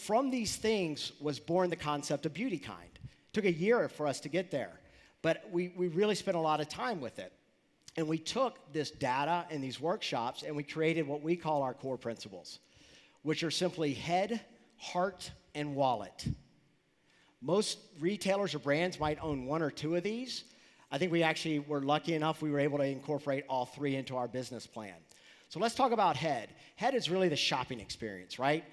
from these things was born the concept of BeautyKind. Took a year for us to get there, but we really spent a lot of time with it. And we took this data and these workshops and we created what we call our core principles, which are simply head, heart, and wallet. Most retailers or brands might own one or two of these. I think we actually were lucky enough we were able to incorporate all three into our business plan. So let's talk about head. Head is really the shopping experience, right?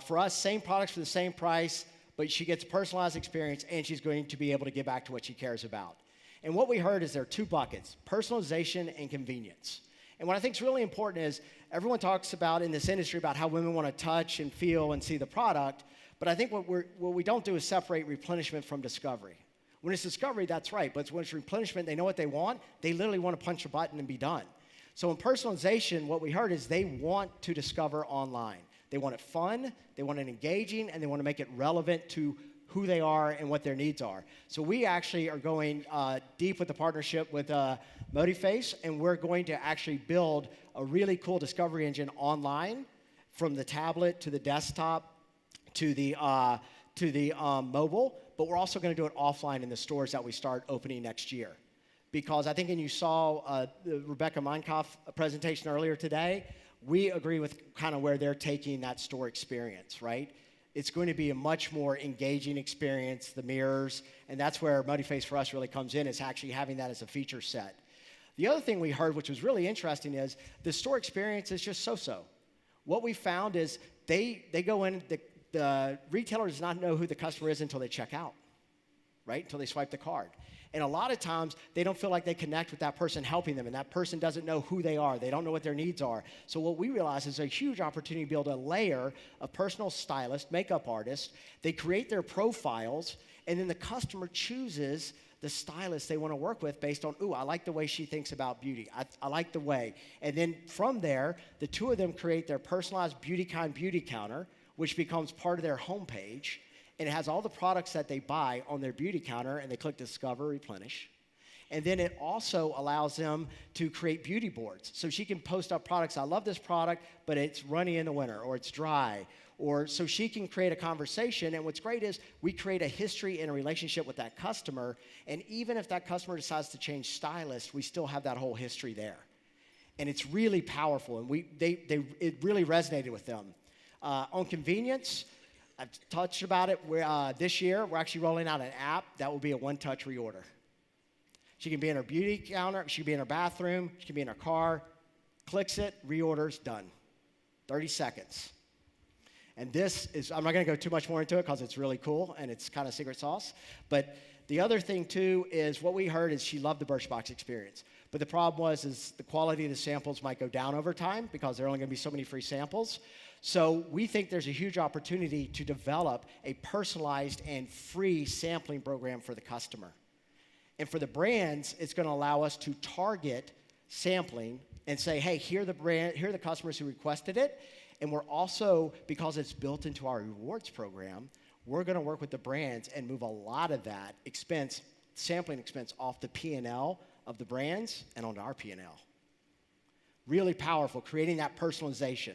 For us, same products for the same price, but she gets a personalized experience and she's going to be able to give back to what she cares about. And what we heard is there are two buckets, personalization and convenience. And what I think is really important is everyone talks about in this industry about how women want to touch and feel and see the product, but I think what we don't do is separate replenishment from discovery. When it's discovery, that's right, but when it's replenishment, they know what they want. They literally want to punch a button and be done. So in personalization, what we heard is they want to discover online. They want it fun, they want it engaging, and they want to make it relevant to who they are and what their needs are. So we actually are going deep with the partnership with BeautyFace, and we're going to actually build a really cool discovery engine online from the tablet to the desktop to the mobile, but we're also going to do it offline in the stores that we start opening next year. Because I think, and you saw the Rebecca Meinkoff presentation earlier today, we agree with kind of where they're taking that store experience, right? It's going to be a much more engaging experience, the mirrors, and that's where BeautyFace for us really comes in, is actually having that as a feature set. The other thing we heard, which was really interesting, is the store experience is just so-so. What we found is they go in, the retailer does not know who the customer is until they check out, right? Until they swipe the card. And a lot of times, they don't feel like they connect with that person helping them, and that person doesn't know who they are. They don't know what their needs are. So what we realize is a huge opportunity to build a layer of personal stylists, makeup artists. They create their profiles, and then the customer chooses the stylist they want to work with based on, ooh, I like the way she thinks about beauty. I like the way. And then from there, the two of them create their personalized BeautyKind beauty counter, which becomes part of their homepage. And it has all the products that they buy on their beauty counter, and they click Discover, Replenish. And then it also allows them to create beauty boards. So she can post up products, I love this product, but it's runny in the winter, or it's dry. Or so she can create a conversation, and what's great is we create a history and a relationship with that customer, and even if that customer decides to change stylist, we still have that whole history there. And it's really powerful, and it really resonated with them. On convenience, I've touched about it. This year, we're actually rolling out an app that will be a one-touch reorder. She can be in her beauty counter, she can be in her bathroom, she can be in her car, clicks it, reorders, done. 30 seconds. And this is, I'm not going to go too much more into it because it's really cool and it's kind of secret sauce. But the other thing, too, is what we heard is she loved the Birchbox experience. But the problem is the quality of the samples might go down over time because there are only going to be so many free samples. So we think there's a huge opportunity to develop a personalized and free sampling program for the customer. And for the brands, it's going to allow us to target sampling and say, hey, here are the customers who requested it. And we're also, because it's built into our rewards program, we're going to work with the brands and move a lot of that expense, sampling expense, off the P&L of the brands and onto our P&L. Really powerful, creating that personalization.